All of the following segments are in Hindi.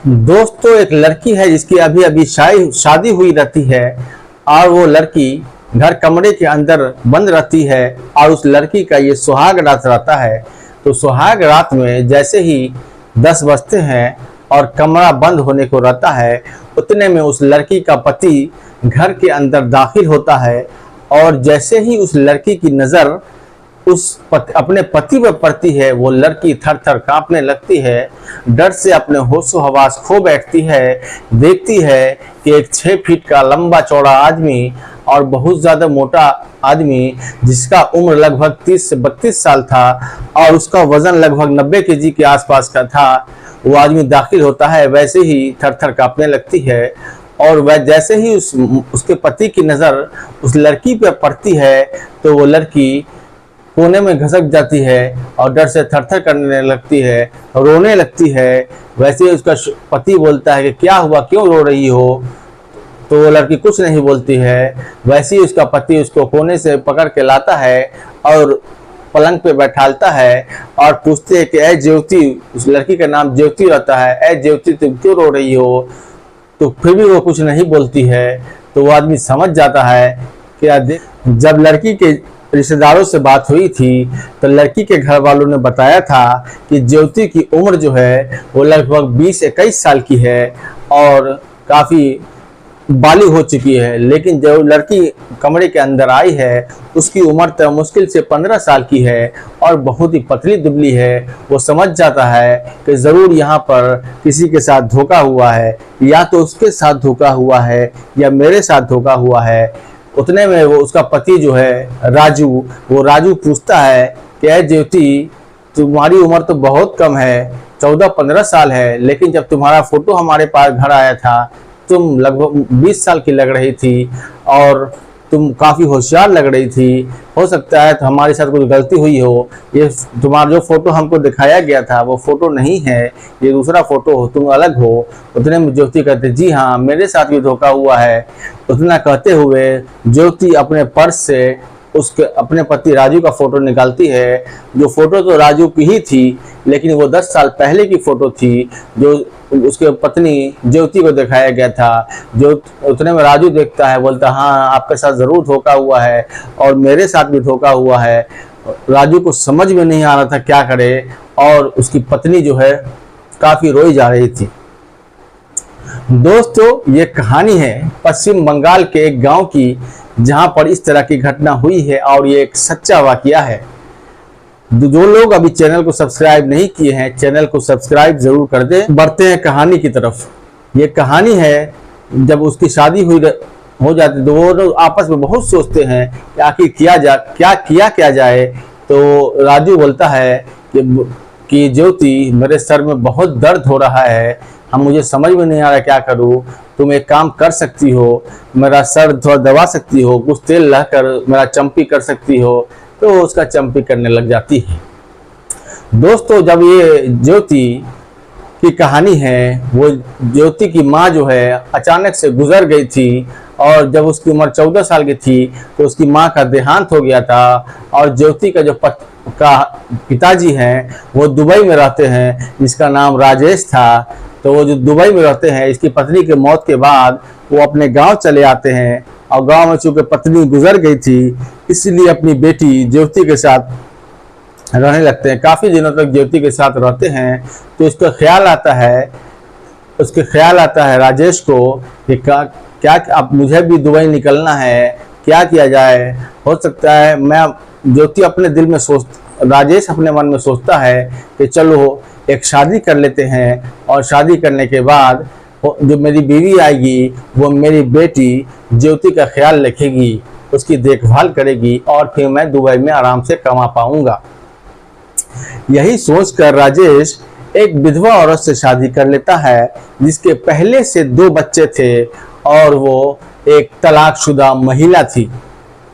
दोस्तों, एक लड़की है जिसकी अभी अभी शादी हुई रहती है और वो लड़की घर कमरे के अंदर बंद रहती है और उस लड़की का ये सुहाग रात रहता है। तो सुहाग रात में जैसे ही 10 बजते हैं और कमरा बंद होने को रहता है, उतने में उस लड़की का पति घर के अंदर दाखिल होता है और जैसे ही उस लड़की की नज़र अपने पति पर पड़ती है, वो लड़की थर थर कांपने लगती है, डर से अपने होशो हवास खो बैठती है। देखती है कि एक 6 फीट का लंबा चौड़ा आदमी और बहुत ज़्यादा मोटा आदमी, जिसका उम्र लगभग 30 से 32 साल था और उसका वजन लगभग 90 केजी के आसपास का था, वो आदमी दाखिल होता है। वैसे ही थर थर कांपने लगती है और वह जैसे ही उसके पति की नज़र उस लड़की पर पड़ती है तो वो लड़की कोने में घसक जाती है और डर से थरथर करने लगती है, रोने लगती है। वैसे ही उसका पति बोलता है कि क्या हुआ, क्यों रो रही हो? तो वो लड़की कुछ नहीं बोलती है। वैसे ही उसका पति उसको कोने से पकड़ के लाता है और पलंग पे बैठालता है और पूछते हैं कि ऐ ज्योति, उस लड़की का नाम ज्योति रहता है, ऐ ज्योति तुम क्यों रो रही हो? तो फिर भी वो कुछ नहीं बोलती है। तो वो आदमी समझ जाता है कि जब लड़की के रिश्तेदारों से बात हुई थी तो लड़की के घर वालों ने बताया था कि ज्योति की उम्र जो है वो लगभग 20-21 साल की है और काफ़ी बालिग हो चुकी है। लेकिन जो लड़की कमरे के अंदर आई है उसकी उम्र तो मुश्किल से 15 साल की है और बहुत ही पतली दुबली है। वो समझ जाता है कि ज़रूर यहाँ पर किसी के साथ धोखा हुआ है, या तो उसके साथ धोखा हुआ है या मेरे साथ धोखा हुआ है। उतने में वो उसका पति जो है राजू पूछता है कि ऐ ज्योति, तुम्हारी उम्र तो बहुत कम है, 14-15 साल है, लेकिन जब तुम्हारा फोटो हमारे पास घर आया था तुम लगभग 20 साल की लग रही थी और तुम काफ़ी होशियार लग रही थी। हो सकता है तो हमारे साथ कुछ गलती हुई हो, ये तुम्हारा जो फोटो हमको दिखाया गया था वो फोटो नहीं है, ये दूसरा फोटो हो, तुम अलग हो। उतने में ज्योति कहते जी हाँ, मेरे साथ भी धोखा हुआ है। उतना कहते हुए ज्योति अपने पर्स से उसके अपने पति राजू का फोटो निकालती है। जो फोटो तो राजू की ही थी, लेकिन वो 10 साल पहले की फोटो थी जो उसके पत्नी ज्योति को दिखाया गया था। जो उतने में राजू देखता है, बोलता हाँ आपके साथ ज़रूर धोखा हुआ है और मेरे साथ भी धोखा हुआ है। राजू को समझ में नहीं आ रहा था क्या करे और उसकी पत्नी जो है काफ़ी रोई जा रही थी। दोस्तों, ये कहानी है पश्चिम बंगाल के एक गांव की, जहां पर इस तरह की घटना हुई है और ये एक सच्चा वाकया है। जो लोग अभी चैनल को सब्सक्राइब नहीं किए हैं, चैनल को सब्सक्राइब जरूर कर दें। बढ़ते हैं कहानी की तरफ। ये कहानी है जब उसकी शादी हो जाती तो वो लोग आपस में बहुत सोचते हैं कि आखिर क्या किया जाए। तो राजू बोलता है कि ज्योति, मेरे सर में बहुत दर्द हो रहा है, मुझे समझ में नहीं आ रहा क्या करूं। तुम एक काम कर सकती हो, मेरा सर थोड़ा दबा सकती हो, कुछ तेल लाकर मेरा चंपी कर सकती हो। तो उसका चंपी करने लग जाती है। दोस्तों, जब ये ज्योति की कहानी है, वो ज्योति की माँ जो है अचानक से गुजर गई थी और जब उसकी उम्र 14 साल की थी तो उसकी माँ का देहांत हो गया था और ज्योति का जो पिताजी हैं वो दुबई में रहते हैं, जिसका नाम राजेश था। तो वो जो दुबई में रहते हैं, इसकी पत्नी के मौत के बाद वो अपने गांव चले आते हैं और गांव में चूंकि पत्नी गुजर गई थी इसलिए अपनी बेटी ज्योति के साथ रहने लगते हैं। काफ़ी दिनों तक ज्योति के साथ रहते हैं। तो उसके ख्याल आता है राजेश को कि क्या अब मुझे भी दुबई निकलना है, क्या किया जाए। हो सकता है ज्योति अपने दिल में राजेश अपने मन में सोचता है कि चलो एक शादी कर लेते हैं और शादी करने के बाद जो मेरी बीवी आएगी वो मेरी बेटी ज्योति का ख्याल रखेगी, उसकी देखभाल करेगी और फिर मैं दुबई में आराम से कमा पाऊंगा। यही सोचकर राजेश एक विधवा औरत से शादी कर लेता है, जिसके पहले से 2 बच्चे थे और वो एक तलाकशुदा महिला थी।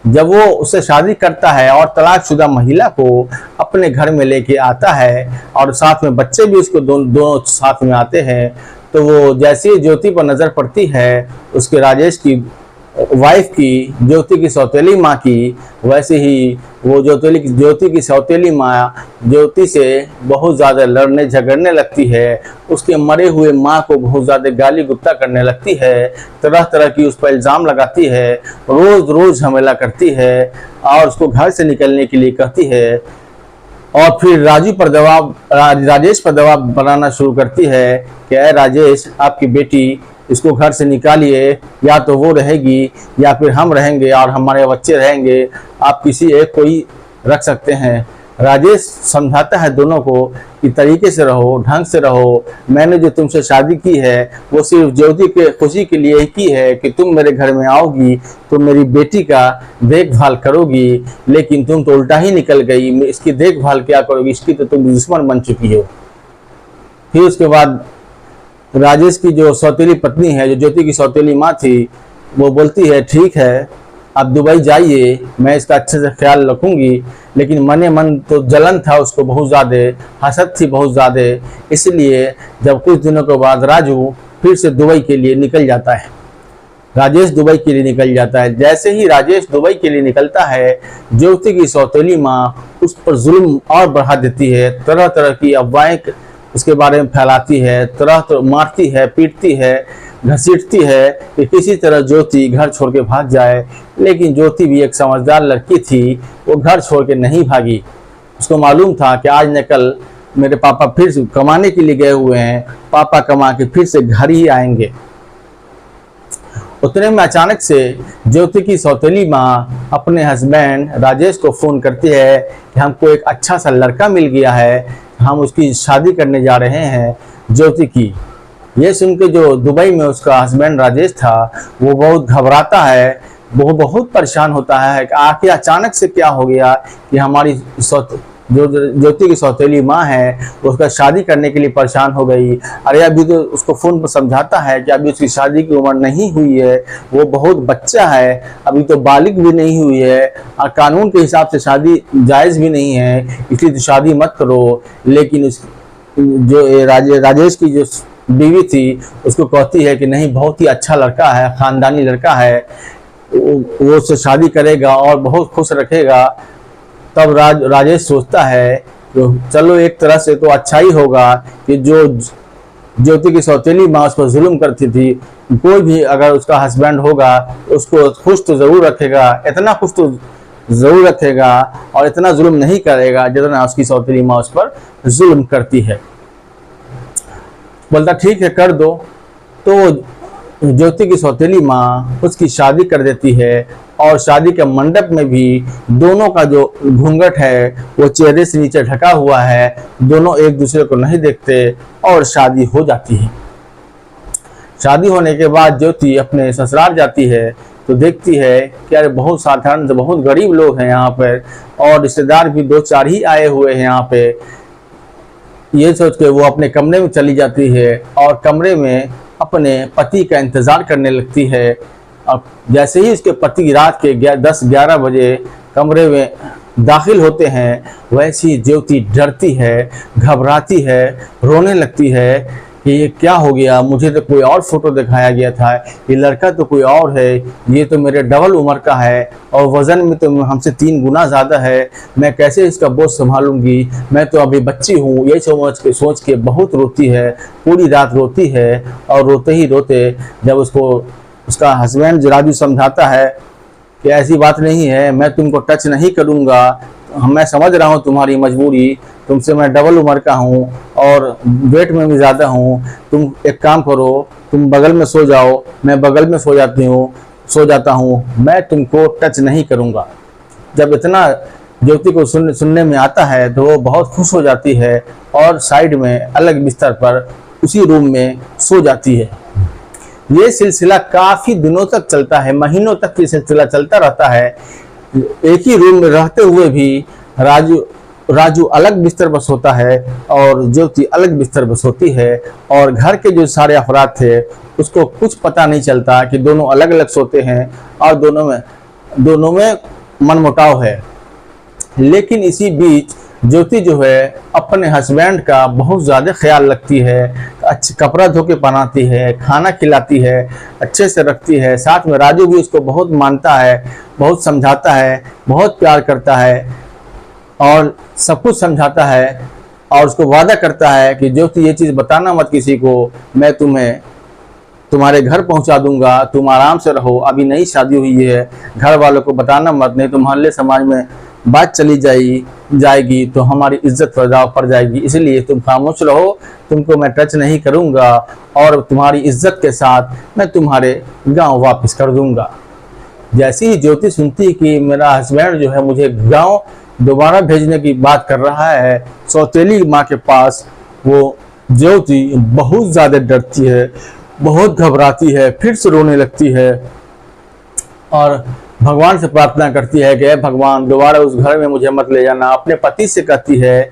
जब वो उससे शादी करता है और तलाकशुदा महिला को अपने घर में लेके आता है और साथ में बच्चे भी उसको दोनों साथ में आते हैं, तो वो जैसे ही ज्योति पर नज़र पड़ती है उसके राजेश की वाइफ की, ज्योति की सौतेली माँ की, वैसे ही वो ज्योति की सौतेली माँ ज्योति से बहुत ज़्यादा लड़ने झगड़ने लगती है। उसके मरे हुए माँ को बहुत ज़्यादा गाली गुप्ता करने लगती है, तरह तरह की उस पर इल्ज़ाम लगाती है, रोज़ रोज़ झमेला करती है और उसको घर से निकलने के लिए कहती है। और फिर राजेश पर दबाव बनाना शुरू करती है कि अरे राजेश, आपकी बेटी, इसको घर से निकालिए, या तो वो रहेगी या फिर हम रहेंगे और हमारे बच्चे रहेंगे, आप किसी एक को ही रख सकते हैं। राजेश समझाता है दोनों को कि तरीके से रहो, ढंग से रहो, मैंने जो तुमसे शादी की है वो सिर्फ ज्योति के खुशी के लिए ही की है कि तुम मेरे घर में आओगी, तुम मेरी बेटी का देखभाल करोगी, लेकिन तुम तो उल्टा ही निकल गई, इसकी देखभाल क्या करोगी, इसकी तो तुम दुश्मन बन चुकी हो। फिर उसके बाद राजेश की जो सौतेली पत्नी है, जो ज्योति की सौतेली माँ थी, वो बोलती है ठीक है आप दुबई जाइए, मैं इसका अच्छे से ख्याल रखूंगी। लेकिन मने मन तो जलन था उसको बहुत ज़्यादा, हसद थी बहुत ज़्यादा। इसलिए जब कुछ दिनों के बाद राजू फिर से दुबई के लिए निकल जाता है, राजेश दुबई के लिए निकल जाता है। जैसे ही राजेश दुबई के लिए निकलता है, ज्योति की सौतेली माँ उस पर जुल्म और बढ़ा देती है, तरह तरह की अफवाहें उसके बारे में फैलाती है, तरह मारती है, पीटती है, घसीटती है कि किसी तरह ज्योति घर छोड़ के भाग जाए। लेकिन ज्योति भी एक समझदार लड़की थी, वो घर छोड़ के नहीं भागी। उसको मालूम था कि आज न कल मेरे पापा फिर से कमाने के लिए गए हुए हैं, पापा कमा के फिर से घर ही आएंगे। उतने में अचानक से ज्योति की सौतेली माँ अपने हस्बैंड राजेश को फ़ोन करती है कि हमको एक अच्छा सा लड़का मिल गया है, हम उसकी शादी करने जा रहे हैं ज्योति की। ये सुन के जो दुबई में उसका हस्बैंड राजेश था, वो बहुत घबराता है, वो बहुत परेशान होता है कि आखिर अचानक से क्या हो गया कि हमारी जो ज्योति की सौतेली माँ है उसका शादी करने के लिए परेशान हो गई। अरे अभी तो उसको फ़ोन पर समझाता है कि अभी उसकी शादी की उम्र नहीं हुई है, वो बहुत बच्चा है, अभी तो बालिग भी नहीं हुई है और कानून के हिसाब से शादी जायज़ भी नहीं है, इसलिए तो शादी मत करो। लेकिन उस जो राजेश की जो बीवी थी उसको कहती है कि नहीं, बहुत ही अच्छा लड़का है, ख़ानदानी लड़का है, वो उससे शादी करेगा और बहुत खुश रखेगा। तब राजेश सोचता है कि चलो एक तरह से तो अच्छा ही होगा कि जो ज्योति की सौतेली माँ उस पर जुल्म करती थी, कोई भी अगर उसका हस्बैंड होगा उसको खुश तो ज़रूर रखेगा, इतना खुश तो ज़रूर रखेगा और इतना जुल्म नहीं करेगा जितना उसकी सौतेली माँ उस पर जुल्म करती है। बोलता ठीक है कर दो। तो ज्योति की सौतेली माँ उसकी शादी कर देती है और शादी के मंडप में भी दोनों का जो घूंघट है वो चेहरे से नीचे ढका हुआ है, दोनों एक दूसरे को नहीं देखते और शादी हो जाती है। शादी होने के बाद ज्योति अपने ससुराल जाती है तो देखती है कि यार बहुत साधारण से बहुत गरीब लोग हैं यहाँ पर और रिश्तेदार भी 2-4 ही आए हुए हैं यहाँ पे। ये सोच के वो अपने कमरे में चली जाती है और कमरे में अपने पति का इंतज़ार करने लगती है। अब जैसे ही उसके पति रात के 10-11 बजे कमरे में दाखिल होते हैं, वैसी ज्योति डरती है, घबराती है, रोने लगती है कि ये क्या हो गया, मुझे तो कोई और फोटो दिखाया गया था, ये लड़का तो कोई और है, ये तो मेरे डबल उम्र का है और वज़न में तो हमसे 3 गुना ज़्यादा है, मैं कैसे इसका बोझ संभालूंगी, मैं तो अभी बच्ची हूँ। ये सोच के बहुत रोती है, पूरी रात रोती है और रोते ही रोते जब उसको उसका हस्बैंड राजू समझाता है कि ऐसी बात नहीं है, मैं तुमको टच नहीं करूँगा, मैं समझ रहा हूँ तुम्हारी मजबूरी, तुमसे मैं डबल उम्र का हूँ और वेट में भी ज़्यादा हूँ, तुम एक काम करो, तुम बगल में सो जाओ, मैं बगल में सो जाता हूँ, मैं तुमको टच नहीं करूँगा। जब इतना ज्योति को सुनने में आता है तो वो बहुत खुश हो जाती है और साइड में अलग बिस्तर पर उसी रूम में सो जाती है। ये सिलसिला काफ़ी दिनों तक चलता है, महीनों तक ये सिलसिला चलता रहता है। एक ही रूम में रहते हुए भी राजू अलग बिस्तर पर सोता है और ज्योति अलग बिस्तर पर सोती है और घर के जो सारे अफराद थे उसको कुछ पता नहीं चलता कि दोनों अलग अलग सोते हैं और दोनों में मनमुटाव है। लेकिन इसी बीच ज्योति जो है अपने हस्बैंड का बहुत ज़्यादा ख्याल रखती है, अच्छे कपड़ा धो के पहनाती है, खाना खिलाती है, अच्छे से रखती है। साथ में राजू भी उसको बहुत मानता है, बहुत समझाता है, बहुत प्यार करता है और सब कुछ समझाता है और उसको वादा करता है कि ज्योति ये चीज़ बताना मत किसी को, मैं तुम्हें तुम्हारे घर पहुंचा दूंगा, तुम आराम से रहो, अभी नई शादी हुई है, घर वालों को बताना मत, नहीं तो मोहल्ले समाज में बात चली जाएगी तो हमारी इज्जत पर दांव पड़ जाएगी, इसलिए तुम खामोश रहो, तुमको मैं टच नहीं करूंगा और तुम्हारी इज्जत के साथ मैं तुम्हारे गांव वापस कर दूंगा। जैसे ही ज्योति सुनती कि मेरा हस्बैंड जो है मुझे गांव दोबारा भेजने की बात कर रहा है, सौतेली माँ के पास वो ज्योति बहुत ज़्यादा डरती है, बहुत घबराती है, फिर से रोने लगती है और भगवान से प्रार्थना करती है कि भगवान दोबारा उस घर में मुझे मत ले जाना। अपने पति से कहती है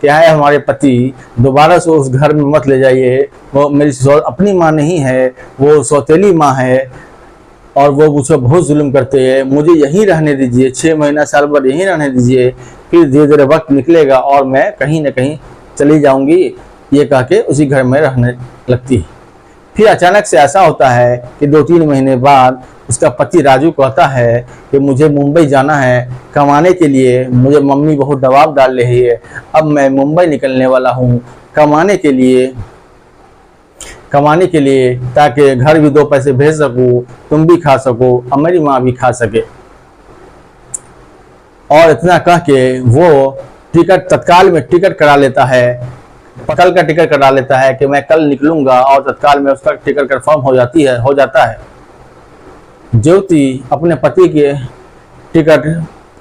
कि है हमारे पति दोबारा से उस घर में मत ले जाइए, वो मेरी अपनी माँ नहीं है, वो सौतेली माँ है और वो मुझे बहुत जुल्म करते हैं, मुझे यहीं रहने दीजिए, 6 महीना साल भर यहीं रहने दीजिए, फिर धीरे धीरे वक्त निकलेगा और मैं कहीं ना कहीं चली जाऊंगी, ये कह के उसी घर में रहने लगती है। फिर अचानक से ऐसा होता है कि 2-3 महीने बाद उसका पति राजू कहता है कि मुझे मुंबई जाना है कमाने के लिए, मुझे मम्मी बहुत दबाव डाल रही है, अब मैं मुंबई निकलने वाला हूँ कमाने के लिए ताकि घर भी 2 पैसे भेज सकूँ, तुम भी खा सको और मेरी माँ भी खा सके। और इतना कह के वो तत्काल में टिकट करा लेता है, कल का टिकट करा लेता है कि मैं कल निकलूंगा और तत्काल में उसका टिकट कंफर्म हो जाता है। ज्योति अपने पति के टिकट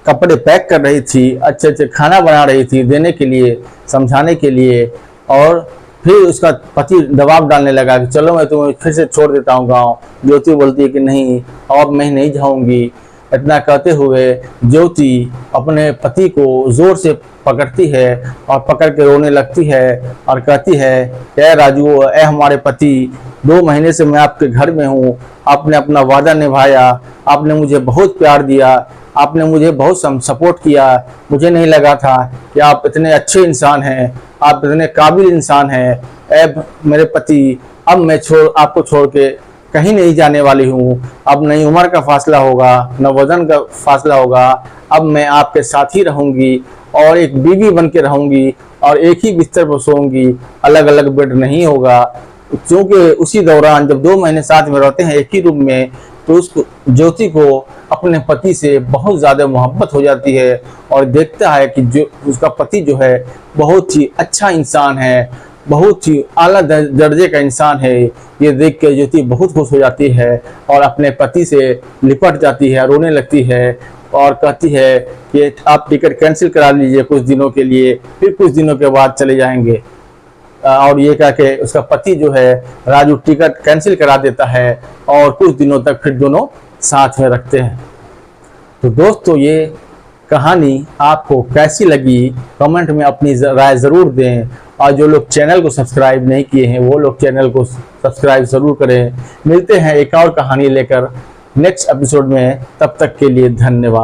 कपड़े पैक कर रही थी, अच्छे अच्छे खाना बना रही थी देने के लिए, समझाने के लिए, और फिर उसका पति दबाव डालने लगा कि चलो मैं तुम्हें फिर से छोड़ देता हूँ गाँव। ज्योति बोलती है कि नहीं, अब मैं नहीं जाऊँगी। इतना कहते हुए ज्योति अपने पति को जोर से पकड़ती है और पकड़ के रोने लगती है और कहती है, ए राजू, ए हमारे पति, 2 महीने से मैं आपके घर में हूँ, आपने अपना वादा निभाया, आपने मुझे बहुत प्यार दिया, आपने मुझे बहुत सपोर्ट किया, मुझे नहीं लगा था कि आप इतने अच्छे इंसान हैं, आप इतने काबिल इंसान हैं। ए मेरे पति, अब मैं आपको छोड़ के कहीं नहीं जाने वाली हूँ, अब नई उम्र का फासला होगा, न वजन का फासला होगा, अब मैं आपके साथ ही रहूँगी और एक बीवी बन के रहूँगी और एक ही बिस्तर पर सोऊंगी, अलग अलग बेड नहीं होगा। क्योंकि उसी दौरान जब 2 महीने साथ में रहते हैं एक ही रूम में, तो उस ज्योति को अपने पति से बहुत ज़्यादा मोहब्बत हो जाती है और देखता है कि जो उसका पति जो है बहुत ही अच्छा इंसान है, बहुत ही आला दर्जे का इंसान है। ये देख के ज्योति बहुत खुश हो जाती है और अपने पति से लिपट जाती है, रोने लगती है और कहती है कि आप टिकट कैंसिल करा लीजिए कुछ दिनों के लिए, फिर कुछ दिनों के बाद चले जाएंगे। और ये कह के उसका पति जो है राजू टिकट कैंसिल करा देता है और कुछ दिनों तक फिर दोनों साथ में रखते हैं। तो दोस्तों, ये कहानी आपको कैसी लगी कमेंट में अपनी राय ज़रूर दें और जो लोग चैनल को सब्सक्राइब नहीं किए हैं वो लोग चैनल को सब्सक्राइब ज़रूर करें। मिलते हैं एक और कहानी लेकर नेक्स्ट एपिसोड में, तब तक के लिए धन्यवाद।